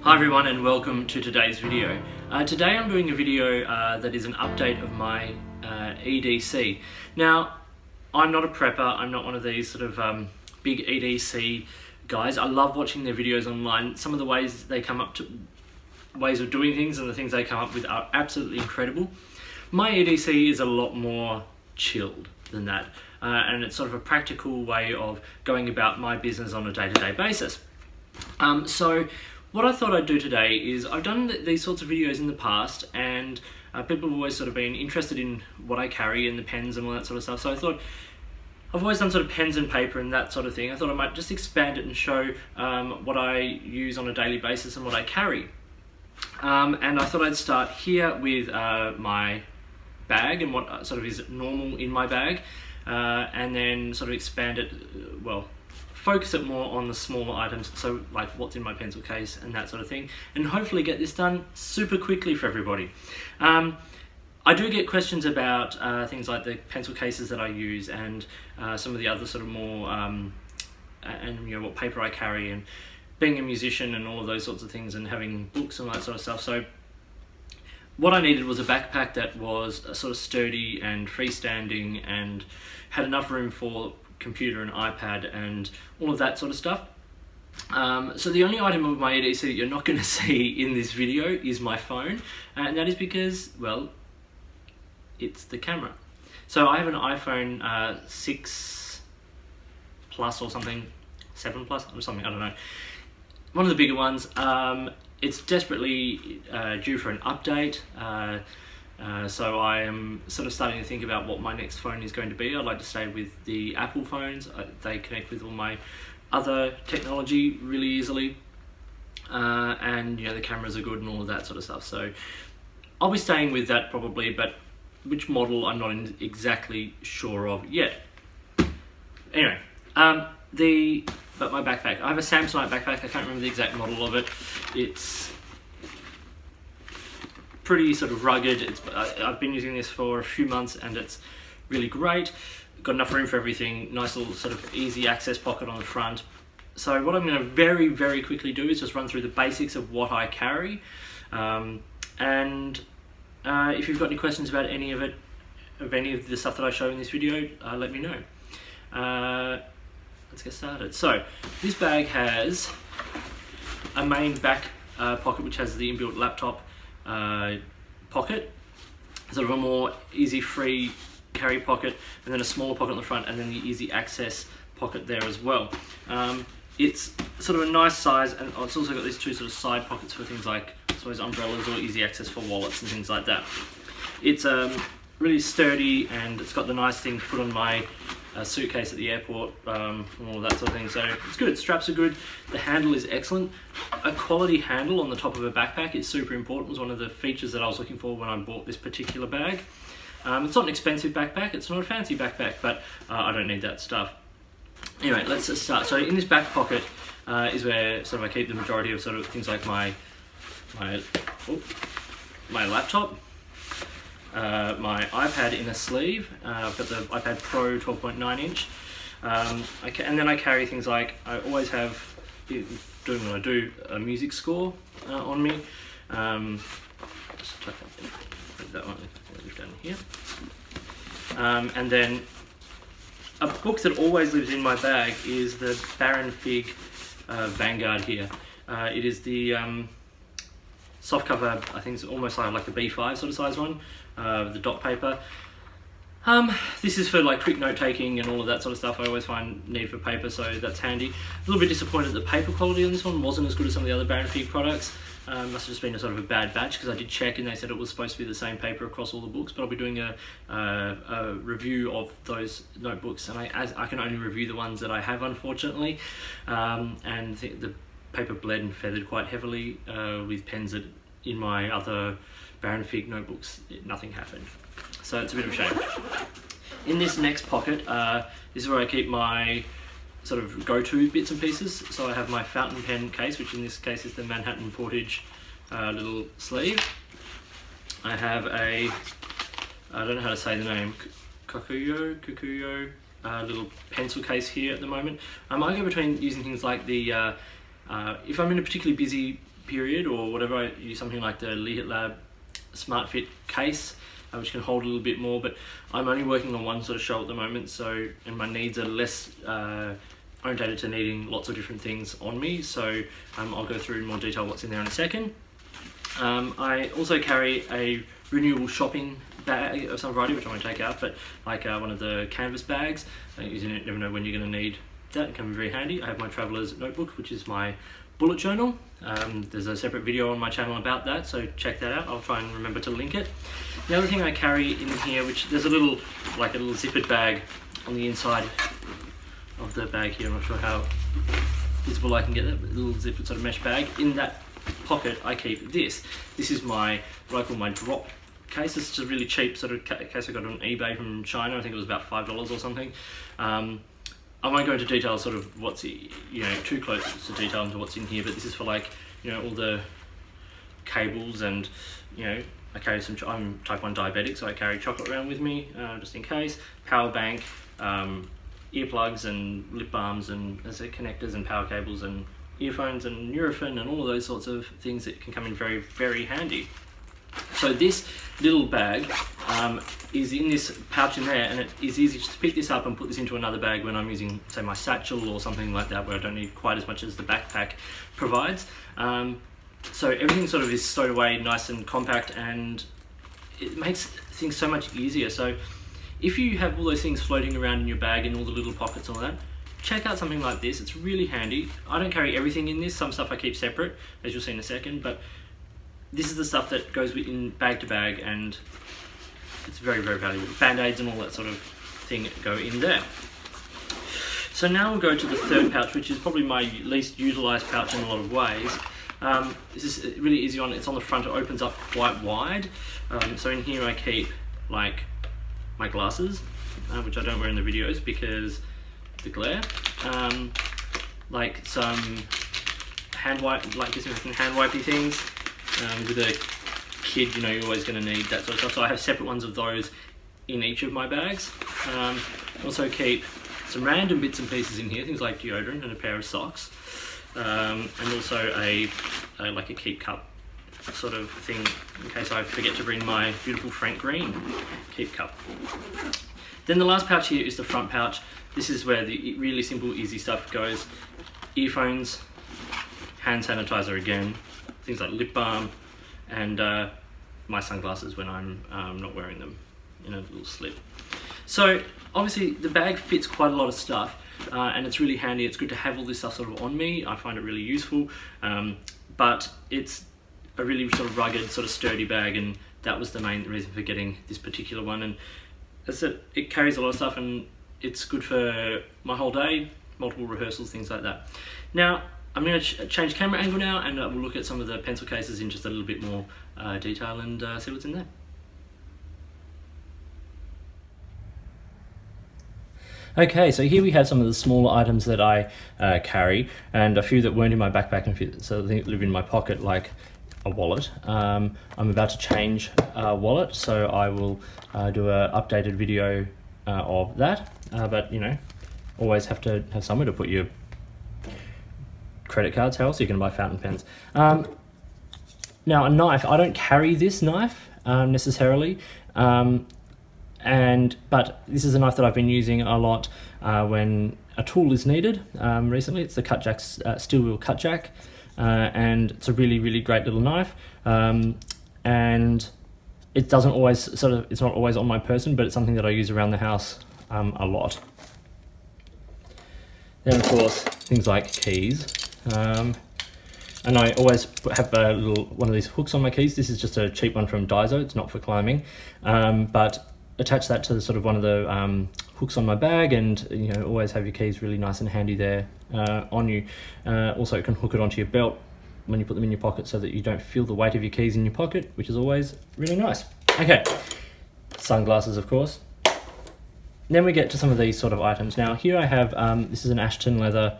Hi everyone and welcome to today's video. Today I'm doing a video that is an update of my EDC. Now, I'm not a prepper, I'm not one of these sort of big EDC guys. I love watching their videos online. Some of the ways they come up to ways of doing things and the things they come up with are absolutely incredible. My EDC is a lot more chilled than that, and it's sort of a practical way of going about my business on a day-to-day basis. So what I thought I'd do today is I've done these sorts of videos in the past, and people have always sort of been interested in what I carry and the pens and all that sort of stuff. So I thought, I've always done sort of pens and paper and that sort of thing. I thought I might just expand it and show what I use on a daily basis and what I carry. And I thought I'd start here with my bag and what sort of is normal in my bag, and then sort of expand it, well, focus it more on the smaller items, so like what's in my pencil case and that sort of thing, and hopefully get this done super quickly for everybody. I do get questions about things like the pencil cases that I use and some of the other sort of more, and you know, what paper I carry, and being a musician and all of those sorts of things, and having books and all that sort of stuff. So what I needed was a backpack that was sort of sturdy and freestanding and had enough room for computer and iPad and all of that sort of stuff. So the only item of my EDC that you're not going to see in this video is my phone, and that is because, well, it's the camera. So I have an iPhone 6 Plus or something, 7 Plus or something, I don't know. One of the bigger ones. It's desperately due for an update. So I am sort of starting to think about what my next phone is going to be. I'd like to stay with the Apple phones. They connect with all my other technology really easily, and you know, the cameras are good and all of that sort of stuff. So I'll be staying with that probably, but which model I'm not exactly sure of yet. Anyway, but my backpack. I have a Samsonite backpack. I can't remember the exact model of it. It's pretty sort of rugged. I've been using this for a few months and it's really great. Got enough room for everything, nice little sort of easy access pocket on the front. So what I'm going to very, very quickly do is just run through the basics of what I carry. And if you've got any questions about any of it, of any of the stuff that I show in this video, let me know. Let's get started. So this bag has a main back pocket which has the inbuilt laptop pocket, sort of a more easy free carry pocket, and then a smaller pocket on the front, and then the easy access pocket there as well. It's sort of a nice size, and it's also got these two sort of side pockets for things like, I suppose, umbrellas or easy access for wallets and things like that. It's really sturdy, and it's got the nice thing to put on my suitcase at the airport, and all that sort of thing. So it's good. Straps are good. The handle is excellent. A quality handle on the top of a backpack is super important. It was one of the features that I was looking for when I bought this particular bag. It's not an expensive backpack. It's not a fancy backpack, but I don't need that stuff. Anyway, let's just start. So in this back pocket is where sort of I keep the majority of sort of things like my laptop, my iPad in a sleeve. I've got the iPad Pro 12.9 inch, and then I carry things like, I always have, doing what I do, a music score on me. Just tuck up there. Put that one down here, and then a book that always lives in my bag is the Baron Fig Vanguard here. It is the soft cover. I think it's almost like the B5 sort of size one, the dot paper. This is for like quick note taking and all of that sort of stuff. I always find need for paper, so that's handy. A little bit disappointed that the paper quality on this one wasn't as good as some of the other Baron Fig products. Must have just been a sort of a bad batch, because I did check and they said it was supposed to be the same paper across all the books, but I'll be doing a review of those notebooks, and I can only review the ones that I have, unfortunately, and the paper bled and feathered quite heavily with pens that in my other Baron Fig notebooks nothing happened, so it's a bit of a shame. In this next pocket, this is where I keep my sort of go-to bits and pieces. So I have my fountain pen case, which in this case is the Manhattan Portage little sleeve. I have a, I don't know how to say the name, Kukuyo little pencil case here at the moment. I go between using things like the, if I'm in a particularly busy period or whatever, I use something like the Lead Lab Smart Fit case, which can hold a little bit more, but I'm only working on one sort of show at the moment, so, and my needs are less orientated to needing lots of different things on me, so I'll go through in more detail what's in there in a second. I also carry a renewable shopping bag of some variety, which I won't take out, but like one of the canvas bags. You never know when you're going to need that. It can be very handy. I have my traveler's notebook, which is my bullet journal. There's a separate video on my channel about that, so check that out. I'll try and remember to link it. The other thing I carry in here, which there's a little zippered bag on the inside of the bag here. I'm not sure how visible I can get that, but a little zippered sort of mesh bag. In that pocket I keep this. This is what I call my drop case. It's a really cheap sort of case I got on eBay from China. I think it was about $5 or something. I won't go into detail sort of what's, too close to detail into what's in here, but this is for like, all the cables and, I carry some, I'm type 1 diabetic, so I carry chocolate around with me, just in case. Power bank, earplugs and lip balms and connectors and power cables and earphones and Nurofen and all of those sorts of things that can come in very, very handy. So this little bag is in this pouch in there, and it is easy just to pick this up and put this into another bag when I'm using, say, my satchel or something like that, where I don't need quite as much as the backpack provides. So everything sort of is stowed away nice and compact, and it makes things so much easier. So if you have all those things floating around in your bag in all the little pockets and all that, check out something like this. It's really handy. I don't carry everything in this. Some stuff I keep separate, as you'll see in a second, but this is the stuff that goes in bag to bag, and it's very, very valuable. Band-aids and all that sort of thing go in there. So now we'll go to the third pouch, which is probably my least utilised pouch in a lot of ways. This is really easy on. It's on the front. It opens up quite wide. So in here I keep like my glasses, which I don't wear in the videos because the glare. Like some hand wipe, like disinfectant hand wipey things. With a kid, you're always going to need that sort of stuff. So I have separate ones of those in each of my bags. Also keep some random bits and pieces in here, things like deodorant and a pair of socks, and also a keep cup sort of thing in case I forget to bring my beautiful Frank Green keep cup. Then the last pouch here is the front pouch. This is where the really simple, easy stuff goes. Earphones, hand sanitizer again, things like lip balm, and my sunglasses when I'm not wearing them in a little slip. So obviously the bag fits quite a lot of stuff, and it's really handy. It's good to have all this stuff sort of on me. I find it really useful, but it's a really sort of rugged, sort of sturdy bag, and that was the main reason for getting this particular one. And as I said, it carries a lot of stuff, and it's good for my whole day, multiple rehearsals, things like that. Now, I'm going to change camera angle now, and we'll look at some of the pencil cases in just a little bit more detail and see what's in there. Okay, so here we have some of the smaller items that I carry, and a few that weren't in my backpack and few, so they live in my pocket, like a wallet. I'm about to change a wallet, so I will do an updated video of that, but always have to have somewhere to put your credit cards, how else are you going to buy fountain pens? Now a knife, I don't carry this knife necessarily, but this is a knife that I've been using a lot when a tool is needed. Recently it's the Cutjack's steel wheel Cutjack, and it's a really, really great little knife, and it doesn't always it's not always on my person, but it's something that I use around the house a lot. Then of course things like keys. And I always have a little one of these hooks on my keys. This is just a cheap one from Daiso, it's not for climbing, but attach that to sort of one of the hooks on my bag, and always have your keys really nice and handy there on you. Also you can hook it onto your belt when you put them in your pocket, so that you don't feel the weight of your keys in your pocket, which is always really nice. Okay, sunglasses of course. Then we get to some of these sort of items. Now here I have, this is an Aston leather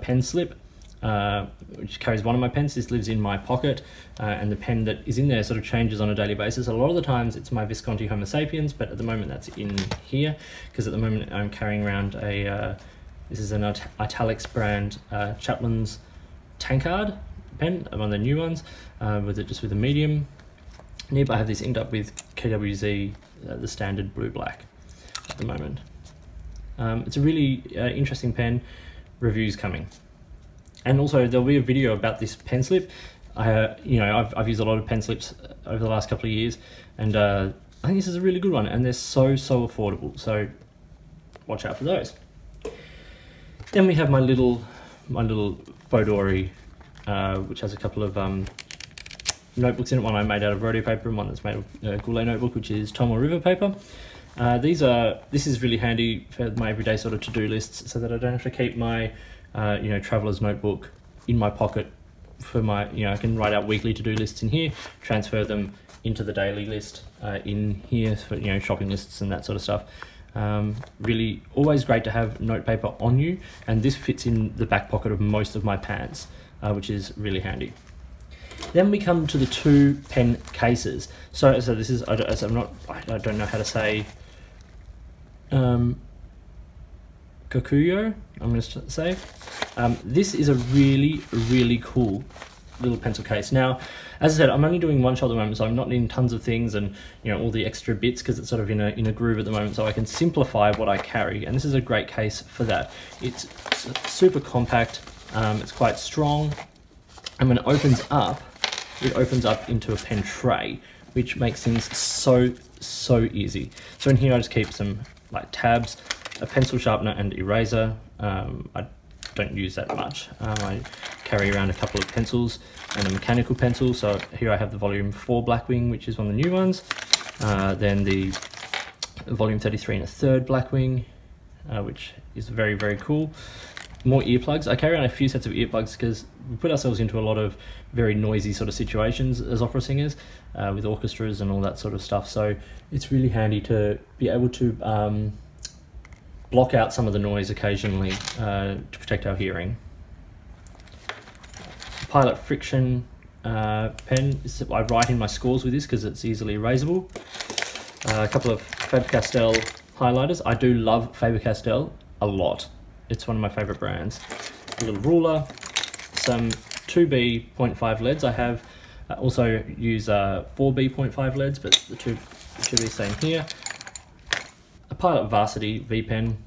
pen slip, which carries one of my pens. This lives in my pocket, and the pen that is in there sort of changes on a daily basis. A lot of the times it's my Visconti Homo sapiens, but at the moment that's in here, because at the moment I'm carrying around a, this is an Italics brand, Chaplin's Tankard pen, one of the new ones, with a medium nib. I have this inked up with KWZ, the standard blue-black at the moment. It's a really interesting pen. Reviews coming. And also there'll be a video about this pen slip. I've used a lot of pen slips over the last couple of years, and I think this is a really good one, and they're so affordable, so watch out for those. Then we have my little Fodori, which has a couple of notebooks in it, one I made out of rodeo paper and one that's made of Goulet notebook, which is Tomoe River paper. This is really handy for my everyday sort of to-do lists, so that I don't have to keep my traveler's notebook in my pocket for my, I can write out weekly to-do lists in here, transfer them into the daily list in here for, shopping lists and that sort of stuff. Really always great to have notepaper on you, and this fits in the back pocket of most of my pants, which is really handy. Then we come to the two pen cases. So this is, I don't know how to say, Kokuyo, I'm going to say. This is a really cool little pencil case. Now, as I said, I'm only doing one shot at the moment, so I'm not needing tons of things and all the extra bits, because it's sort of in a groove at the moment, so I can simplify what I carry, and this is a great case for that. It's super compact, it's quite strong, and when it opens up into a pen tray, which makes things so easy. So in here I just keep some like tabs, a pencil sharpener and eraser. I don't use that much. I carry around a couple of pencils and a mechanical pencil. So here I have the volume 4 Blackwing, which is one of the new ones. Then the volume 33 1/3 Blackwing, which is very cool. More earplugs. I carry around a few sets of earplugs because we put ourselves into a lot of very noisy sort of situations as opera singers, with orchestras and all that sort of stuff. So it's really handy to be able to block out some of the noise occasionally to protect our hearing. Pilot Friction pen. I write in my scores with this because it's easily erasable. A couple of Faber-Castell highlighters. I do love Faber-Castell a lot. It's one of my favorite brands. A little ruler, some 2B 0.5 leads. I have also use 4B 0.5 leads, but the 2B same here. A Pilot Varsity V pen.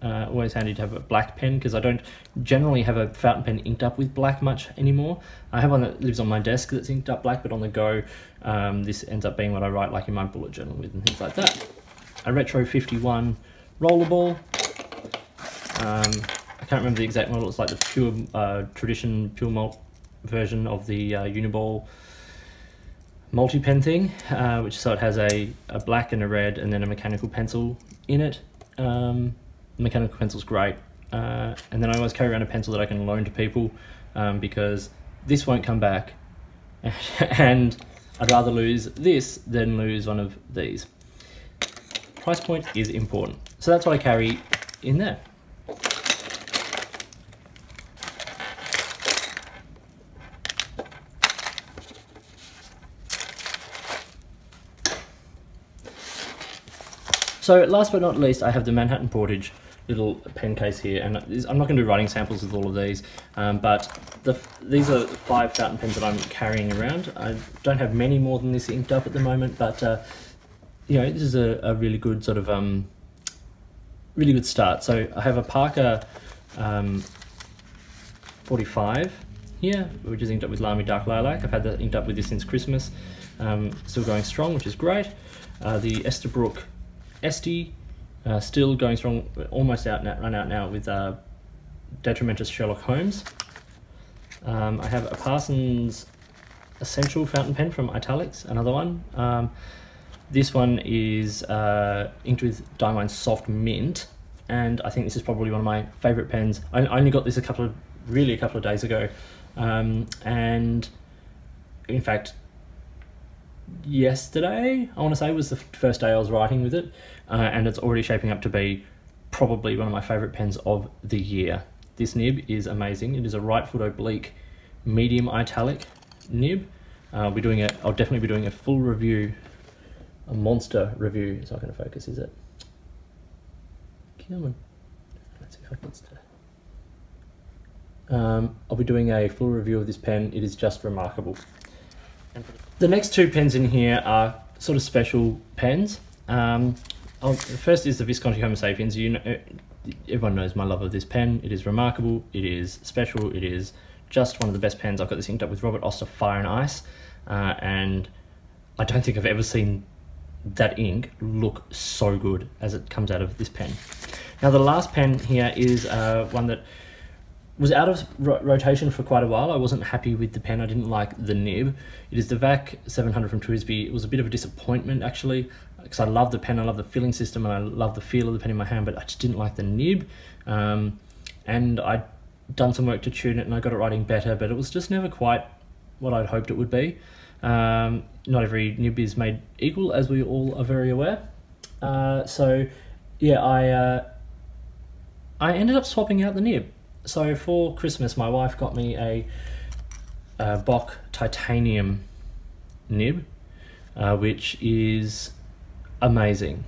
Always handy to have a black pen, because I don't generally have a fountain pen inked up with black much anymore. I have one that lives on my desk that's inked up black, but on the go, this ends up being what I write like in my bullet journal with and things like that. A Retro 51 rollerball. I can't remember the exact model. It's like the pure tradition, pure malt version of the Uniball multi-pen thing, which so it has a black and a red and then a mechanical pencil in it. The mechanical pencil's great. And then I always carry around a pencil that I can loan to people, because this won't come back, and I'd rather lose this than lose one of these. Price point is important. So that's what I carry in there. So last but not least, I have the Manhattan Portage little pen case here, and I'm not going to do writing samples with all of these, but these are 5 fountain pens that I'm carrying around. I don't have many more than this inked up at the moment, but this is a really good sort of really good start. So I have a Parker 45 here, which is inked up with Lamy Dark Lilac. I've had that inked up with this since Christmas. Still going strong, which is great. The Esterbrook Esty, still going strong, almost run out now with Detrimentus Sherlock Holmes. I have a Parsons Essential fountain pen from Italics, another one. This one is inked with Diamine Soft Mint, and I think this is probably one of my favourite pens. I only got this a couple of days ago, and in fact yesterday, I want to say, was the first day I was writing with it, and it's already shaping up to be probably one of my favourite pens of the year. This nib is amazing. It is a right foot oblique medium italic nib. I'll definitely be doing a full review, a monster review. It's not going to focus, is it? Come on. Let's see if I can stay. I'll be doing a full review of this pen. It is just remarkable. The next two pens in here are sort of special pens. First is the Visconti Homo Sapiens. Everyone knows my love of this pen. It is remarkable, it is special, it is just one of the best pens. I've got this inked up with Robert Oster Fire and Ice, and I don't think I've ever seen that ink look so good as it comes out of this pen. Now the last pen here is one that was out of rotation for quite a while. I wasn't happy with the pen. I didn't like the nib. It is the VAC 700 from TWSBI. It was a bit of a disappointment actually, because I love the pen, I love the filling system, and I love the feel of the pen in my hand, but I just didn't like the nib. And I'd done some work to tune it and I got it writing better, but it was just never quite what I'd hoped it would be. Not every nib is made equal, as we all are very aware. So yeah, I ended up swapping out the nib. So for Christmas, my wife got me a Bock titanium nib, which is amazing.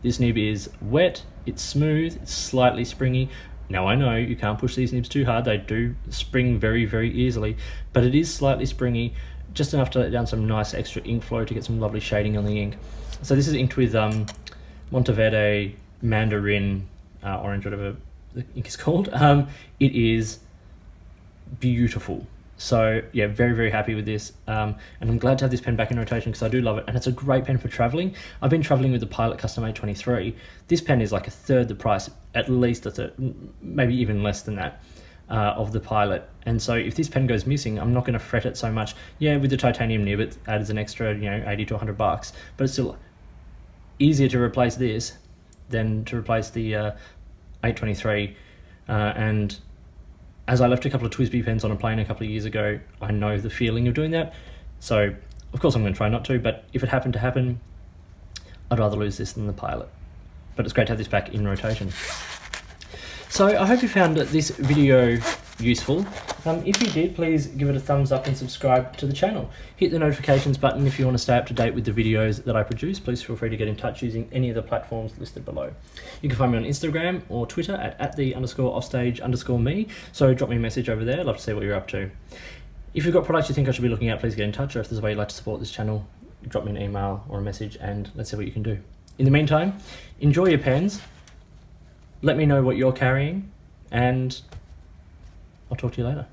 This nib is wet, it's smooth, it's slightly springy. Now I know you can't push these nibs too hard, they do spring very, very easily, but it is slightly springy, just enough to let down some nice extra ink flow to get some lovely shading on the ink. So this is inked with Monteverde Mandarin Orange, whatever the ink is called. It is beautiful. So yeah, very, very happy with this. And I'm glad to have this pen back in rotation because I do love it. And it's a great pen for traveling. I've been traveling with the Pilot Custom A23. This pen is like a third the price, at least a third, maybe even less than that, of the Pilot. And so if this pen goes missing, I'm not going to fret it so much. Yeah, with the titanium nib, it adds an extra, 80 to 100 bucks, but it's still easier to replace this than to replace the 823, and as I left a couple of TWSBI pens on a plane a couple of years ago, I know the feeling of doing that. So of course I'm going to try not to, but if it happened to happen, I'd rather lose this than the Pilot. But it's great to have this back in rotation. So I hope you found this video useful. If you did, please give it a thumbs up and subscribe to the channel. Hit the notifications button if you want to stay up to date with the videos that I produce. Please feel free to get in touch using any of the platforms listed below. You can find me on Instagram or Twitter at @the_offstage_me. So drop me a message over there. I'd love to see what you're up to. If you've got products you think I should be looking at, please get in touch. Or if there's a way you'd like to support this channel, drop me an email or a message and let's see what you can do. In the meantime, enjoy your pens. Let me know what you're carrying and I'll talk to you later.